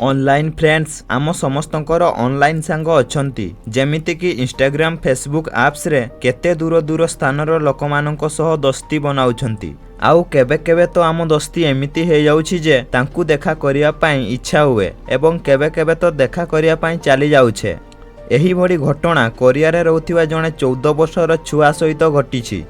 Online friends आम समस्तंकर online सांग अछंती जेमिति कि इंस्टाग्राम फेसबुक एप्स रे केते दूर दूर स्थानर लोक मानक सह दोस्ती बनाउछंती। आउ केबे केबे तो आम दोस्ती एमिति हे जाउछि जे तांकु देखा करिया पाई इच्छा हुए एवं केबे केबे तो देखा करिया पाई चली जाउछे। एही भली घटना कोरिया रे रहउथिबा जणे 14 वर्षर छुआ सहित घटिछि।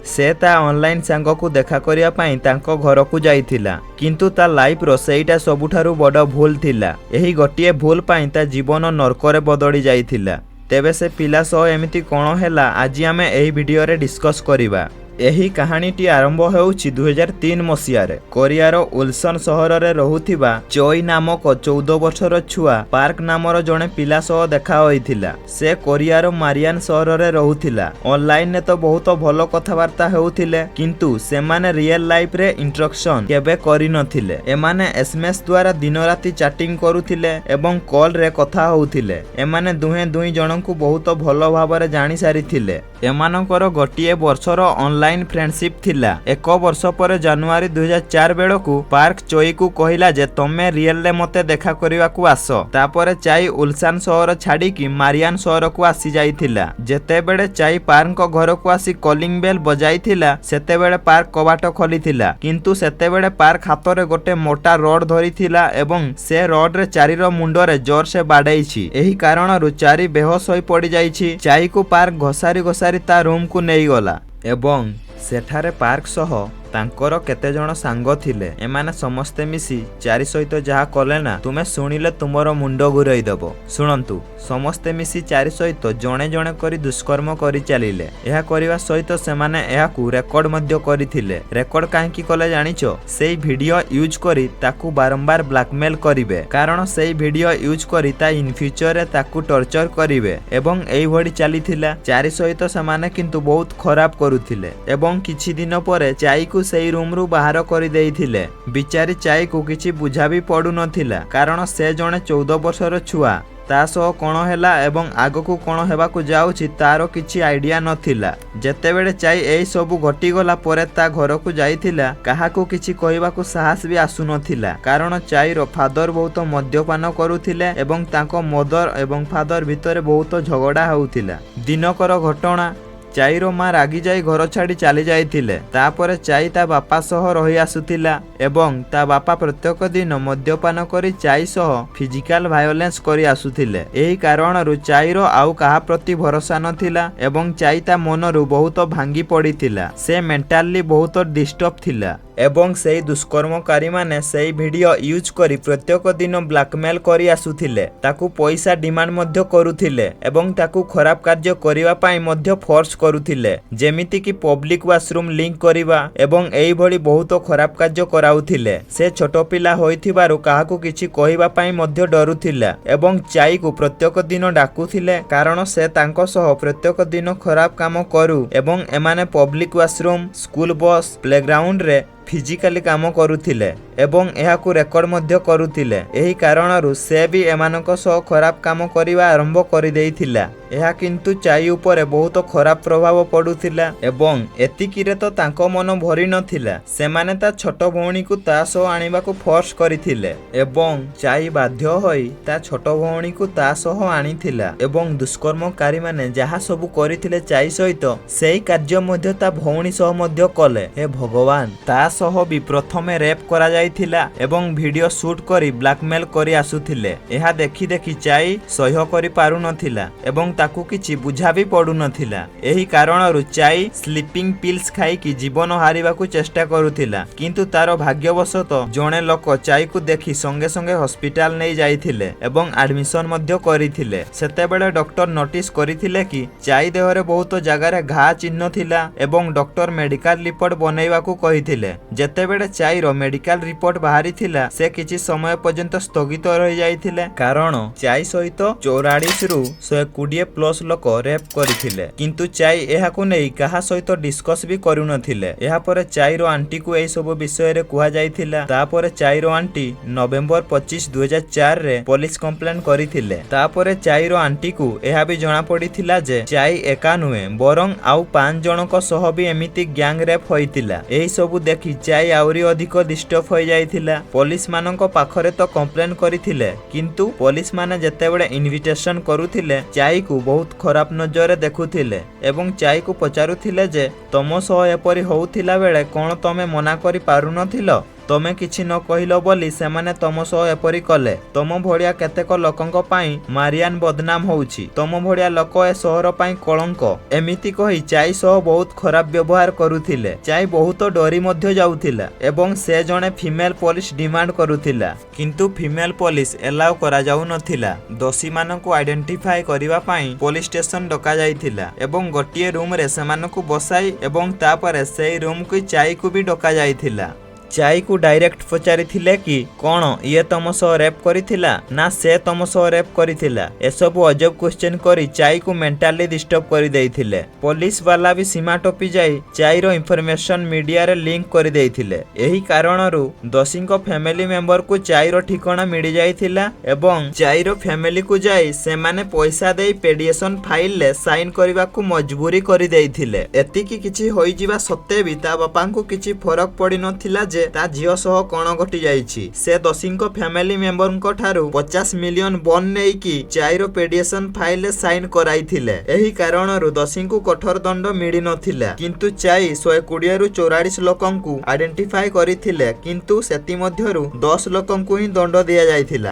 से ता ऑनलाइन सांग को देखा करिया पाई तांको घर को जाइथिला किंतु ता लाइफ रो सेईटा सबुठारु बड़ भूल थिला। एही गोटिए भूल पाई ता जीवन नरकरे बदली जाइथिला। तेबे से पिला सह एमिति कोन हैला आज आमे एही वीडियो रे डिस्कस करिबा। एही कहानीटी आरंभ हेउछि 2003 मसियारे कोरियार उल्सन सहर रे रहुथिबा चोई नामक 14 वर्षर छुआ पार्क नामर जणे पिला सह देखा होइथिला। से कोरियार मारियान सहर रे रहुथिला। ऑनलाइन ने तो बहुत भलो कथावार्ता हेउथिले किंतु सेमाने रियल लाइफ रे इंटरेक्शन केबे करि नथिले। एमाने एसएमएस द्वारा दिन राति चैटिंग करुथिले एवं कॉल रे कथा होउथिले। एमाने दुहे दुई जनकु बहुत भलो भाबरे जानि सारिथिले। एमानकर गोटिए वर्षर ऑनलाइन फ्रेंडशिप थिला। एक वर्ष पर जनवरी 2004 बेलकु पार्क चोई को कहिला जे तमे रियल रे मते देखा करिवा को आसो। तापरे चाई उल्सान सहर छाड़ी कि मारियान सहर को आसी जाइथिला। जेते बेले चाई पार्क घर को आसी कॉलिंग बेल बजाइथिला सेते बेले पार्क कबाट खोलिथिला किंतु सेते बेले पार्क हातरे गोटे मोटा रड धरिथिला एवं से रड रे चारीर मुंडरे जोर से बाडेइछि। एही कारणरु चारी बेहोश होई पड़ी जाइछि। चाई को पार्क घसारी घसारी ता रूम को नेई गला एवं सेठारे पार्क सह तांकर केते जण सांग थिले। एमाने समस्ते मिसी चारि सहित जहा कले ना तुमे सुनिले तुमरो मुंडो घुरई देबो। सुनंतु समस्ते मिसी चारि सहित जणे जणे करी दुष्कर्म करी चलिले। एहा करिवा सहित सेमाने एहाकु रेकॉर्ड मध्य करिथिले। रेकॉर्ड काहे की कले जानिचो सेई वीडियो यूज करी ताकु बारंबार ब्लैकमेल करिवे कारण सेई वीडियो यूज करी ता इन फ्यूचर रे ताकु टॉर्चर करिवे एवं एई भडी चलिथिला। चारि सहित सेमाने किंतु बहुत खराब करुथिले एवं किछि दिन परे चाई को सेई रूम रु बाहर करि देइथिले। बिचारी चाई को किछि बुझा भी पडु नथिला कारण से जणे 14 वर्षर छुआ ता सह कोन हैला एवं आगकू कोन हेबाकू जाउछि तारो किछि आइडिया नथिला। जेतेबेले चाई एई सबु घटी गला परे ता घर को जाइथिला काहाकू किछि कहिबाकू साहस भी आसु नथिला कारण चाईरो फादर बहुत मद्यपान करुथिले एवं तांको मदर एवं फादर भितरे बहुत झगड़ा होउथिला। दिनकर घटना चाईरो माँ रागी जाई घर छाड़ी चली जाइथिले। तापरे चाई ता बापा सह रही आसुथिला एवं ता बापा प्रत्येक दिन मद्यपान करी चाई सह फिजिकल वायोलेंस करी आसुथिले। एही कारणरु चाईरो आउ कहा प्रति भरोसा नथिला एवं चाई ता मनरु बहुत भांगी पड़िथिला। से मेंटली बहुत डिस्टर्ब थिला एवं सेई दुष्कर्मकारी माने सेई वीडियो यूज करी प्रत्येक दिन ब्लैकमेल करी आसुथिले। ताकू पैसा डिमांड मध्य करुथिले एवं ताकू खराब कार्य करिवा पाई मध्य फोर्स करुथिले जेमिति कि पब्लिक वाशरूम लिंक करिवा एवं एई भली बहुत खराब कार्य कराउथिले। से छोटो पिला होइथिबारु काहाकू किछि कहिवा पाई मध्य डरुथिला एवं चाई को प्रत्येक दिन डाकुथिले कारण से तांको सह प्रत्येक दिन खराब काम करू एवं एमाने public washroom school bus playground रे फिजिकली काम करुथिले एवं एहाकू रेकॉर्ड मध्य करुथिले। एही कारणरु से भी एमानक सह खराब काम करिवा आरंभ करि देइथिला। एहा किंतु चाई उपरे बहुत खराब प्रभाव पडुथिला एवं एतिकिरे तो तांको मन भरि नथिला। सेमाने ता छोट भौणी को ता सह आनिबा को फोर्स करिथिले एवं चाई बाध्य होई ता छोट भौणी को ता सह आनिथिला एवं दुष्कर्मकारी माने जहा सब करिथिले चाई सहित सेही कार्य मध्य ता भौणी सह मध्य कले। हे भगवान ता सह भी प्रथमे रेप करा जाइथिला एवं वीडियो शूट करी ब्लैकमेल करी आसुथिले। एहा देखि देखि चाई सह्य करि पारु नथिला एवं ताकू किछि बुझा भी पडु नथिला। एही कारणरु चाई स्लीपिंग पिल्स खाई कि जीवन हारिबा को चेष्टा करुथिला किंतु तारो भाग्यवशत जणे लोक चाई को देखि संगे संगे हॉस्पिटल नै जाइथिले एवं एडमिशन मध्य करिथिले। सेतेबेले डॉक्टर नोटिस करिथिले कि चाई देहरे बहुत जगह रे घा चिन्ह थिला एवं डॉक्टर मेडिकल रिपोर्ट बनैबा को कहिथिले। जेतेबेले चाईरो मेडिकल रिपोर्ट बाहरी थिला से किछि समय पर्यंत स्थगित रहि जाइथिले कारण चाई सहित 44 रु 120 ପ୍ଲସ୍ ଲୋକ ରେପ୍ କରିଥିଲେ, କିନ୍ତୁ ଚାଇ ଏହାକୁ ନେଇ କାହା ସହିତ ଡିସ୍କସ୍ ବି କରୁନଥିଲେ। ଏହାପରେ ଚାଇର ଆଣ୍ଟିକୁ ଏହି ସବୁ ବିଷୟରେ କୁହାଯାଇଥିଲା। ତାପରେ ଚାଇର ଆଣ୍ଟି ନଭେମ୍ବର 25, 2004ରେ ପୋଲିସ କମ୍ପ୍ଲେନ୍ କରିଥିଲେ। ତାପରେ ଚାଇର ଆଣ୍ଟିକୁ ଏହା ବି ଜଣାପଡ଼ିଥିଲା ଯେ ଚାଇ ଏକା ନୁହେଁ ବରଂ ଆଉ 5 ଜଣଙ୍କ ସହ ବି ଏମିତି ଗ୍ୟାଙ୍ଗ ରେପ୍ ହୋଇଥିଲା। ଏହି ସବୁ ଦେଖି ଚାଇ ଆହୁରି ଅଧିକ ଡିଷ୍ଟର୍ବ ହୋଇଯାଇଥିଲା। ପୋଲିସ ମାନଙ୍କ ପାଖରେ ତ କମ୍ପ୍ଲେନ୍ କରିଥିଲେ, କିନ୍ତୁ ପୋଲିସ ମାନେ ଯେତେବେଳେ ଇନଭିଟେସନ କରୁଥିଲେ ଚାଇକୁ ବହୁତ ଖରାପ ନଜରରେ ଦେଖୁଥିଲେ ଏବଂ ଚାଇକୁ ପଚାରୁଥିଲେ ଯେ ତମ ସହ ଏପରି ହଉଥିଲା ବେଳେ କଣ ତମେ ମନା କରି ପାରୁନଥିଲ? ତମେ କିଛି ନ କହିଲ ବୋଲି ସେମାନେ ତମ ସହ ଏପରି କଲେ। ତମ ଭଳିଆ କେତେକ ଲୋକଙ୍କ ପାଇଁ ମାରିଆନ ବଦନାମ ହଉଛି। ତମ ଭଳିଆ ଲୋକ ଏ ସହର ପାଇଁ କଳଙ୍କ। ଏମିତି କହି ଚାଇ ସହ ବହୁତ ଖରାପ ବ୍ୟବହାର କରୁଥିଲେ। ଚାଇ ବହୁତ ଡରି ମଧ୍ୟ ଯାଉଥିଲା ଏବଂ ସେ ଜଣେ ଫିମେଲ ପୋଲିସ ଡିମାଣ୍ଡ କରୁଥିଲା, କିନ୍ତୁ ଫିମେଲ ପୋଲିସ ଏଲାଉ କରାଯାଉନଥିଲା। ଦୋଷୀମାନଙ୍କୁ ଆଇଡେଣ୍ଟିଫାଏ କରିବା ପାଇଁ ପୋଲିସ ଷ୍ଟେସନ ଡକାଯାଇଥିଲା ଏବଂ ଗୋଟିଏ ରୁମରେ ସେମାନଙ୍କୁ ବସାଇ ଏବଂ ତାପରେ ସେଇ ରୁମକୁ ଚାଇକୁ ବି ଡକାଯାଇଥିଲା। ଚାଇକୁ ଡାଇରେକ୍ଟ ପଚାରିଥିଲେ କି କଣ ଇଏ ତମ ସହ ରେପ୍ କରିଥିଲା ନା ସେ ତମ ସହ ରେପ୍ କରିଥିଲା। ଏସବୁ ଅଜବ କ୍ୱେଶ୍ଚନ କରି ଚାଇକୁ ମେଣ୍ଟାଲି ଡିଷ୍ଟର୍ବ କରିଦେଇଥିଲେ। ପୋଲିସ ବାଲା ବି ସୀମା ଟପି ଯାଇ ଚାଇର ଇନଫର୍ମେସନ ମିଡିଆରେ ଲିଙ୍କ କରିଦେଇଥିଲେ। ଏହି କାରଣରୁ ଦୋଷୀଙ୍କ ଫ୍ୟାମିଲି ମେମ୍ବରକୁ ଚାଇର ଠିକଣା ମିଳିଯାଇଥିଲା ଏବଂ ଚାଇର ଫ୍ୟାମିଲିକୁ ଯାଇ ସେମାନେ ପଇସା ଦେଇ ପେଡିଏସନ ଫାଇଲରେ ସାଇନ କରିବାକୁ ମଜବୁରି କରିଦେଇଥିଲେ। ଏତିକି କିଛି ହୋଇଯିବା ସତ୍ତ୍ୱେ ବି ତା ବାପାଙ୍କୁ କିଛି ଫରକ ପଡିନଥିଲା ଯେ ତା ଝିଅ ସହ କଣ ଘଟି ଯାଇଛି। ସେ ଦୋଷୀଙ୍କ ଫ୍ୟାମିଲି ମେମ୍ବରଙ୍କ ଠାରୁ 50 ମିଲିୟନ ବଣ୍ଡ ନେଇକି ଚାଇର ପେଡିଏସନ ଫାଇଲରେ ସାଇନ କରାଇଥିଲେ। ଏହି କାରଣରୁ ଦୋଷୀଙ୍କୁ କଠୋର ଦଣ୍ଡ ମିଳିନଥିଲା, କିନ୍ତୁ ଚାଇ 120ରୁ 44 ଲୋକଙ୍କୁ ଆଇଡେଣ୍ଟିଫାଏ କରିଥିଲେ, କିନ୍ତୁ ସେଥିମଧ୍ୟରୁ 10 ଲୋକଙ୍କୁ ହିଁ ଦଣ୍ଡ ଦିଆଯାଇଥିଲା।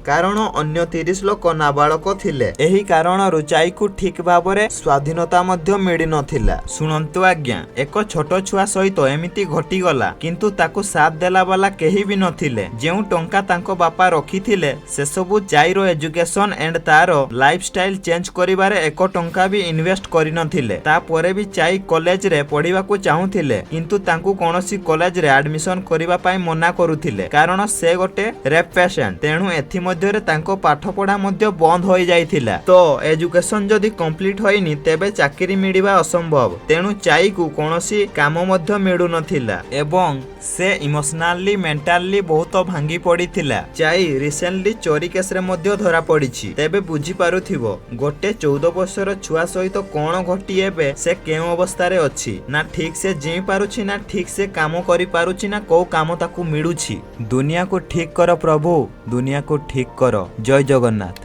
କାରଣ ଅନ୍ୟ 30 ଲୋକ ନାବାଳକ ଥିଲେ। ଏହି କାରଣରୁ ଚାଇକୁ ଠିକ ଭାବରେ ସ୍ୱାଧୀନତା ମଧ୍ୟ ମିଳିନଥିଲା। ଶୁଣନ୍ତୁ ଆଜ୍ଞା, ଏକ ଛୋଟ ଛୁଆ ସହିତ ଏମିତି ଘଟିଗଲା, କିନ୍ତୁ ତାକୁ ସାଥ ଦେଲା ବାଲା କେହି ବି ନଥିଲେ। ଯେଉଁ ଟଙ୍କା ତାଙ୍କ ବାପା ରଖିଥିଲେ ସେସବୁ ଚାଇର ଏଜୁକେସନ ଏଣ୍ଡ ତାର ଲାଇଫଷ୍ଟାଇଲ ଚେଞ୍ଜ କରିବାରେ 1 ଟଙ୍କା ବି ଇନଭେଷ୍ଟ କରିନଥିଲେ। ତାପରେ ବି ଚାଇ କଲେଜରେ ପଢିବାକୁ ଚାହୁଁଥିଲେ, କିନ୍ତୁ ତାଙ୍କୁ କୌଣସି କଲେଜରେ ଆଡମିସନ କରିବା ପାଇଁ ମନା କରୁଥିଲେ କାରଣ ସେ ଗୋଟେ ରେପ୍ ପେସେଣ୍ଟ। ତେଣୁ ଏଥିମଧ୍ୟରେ ତାଙ୍କ ପାଠପଢା ମଧ୍ୟ ବନ୍ଦ ହୋଇଯାଇଥିଲା। ତ ଏଜୁକେସନ ଯଦି କମ୍ପ୍ଲିଟ ହୋଇନି ତେବେ ଚାକିରି ମିଳିବା ଅସମ୍ଭବ। ତେଣୁ ଚାଇକୁ କୌଣସି କାମ ମଧ୍ୟ ମିଳୁନଥିଲା ଏବଂ ସେ ଇମୋସନାଲି ମେଣ୍ଟାଲି ବହୁତ ଭାଙ୍ଗି ପଡିଥିଲା। ଚାଇ ରିସେଣ୍ଟଲି ଚୋରି କେସରେ ମଧ୍ୟ ଧରା ପଡିଛି। ତେବେ ବୁଝିପାରୁଥିବ ଗୋଟେ 14 ବର୍ଷର ଛୁଆ ସହିତ କଣ ଘଟି ଏବେ ସେ କେଉଁ ଅବସ୍ଥାରେ ଅଛି। ନା ଠିକ ସେ ଜିଇ ପାରୁଛି, ନା ଠିକ ସେ କାମ କରିପାରୁଛି, ନା କୋଉ କାମ ତାକୁ ମିଳୁଛି। ଦୁନିଆକୁ ଠିକ କର ପ୍ରଭୁ, ଦୁନିଆକୁ ଠିକ କର। ଜୟ ଜଗନ୍ନାଥ।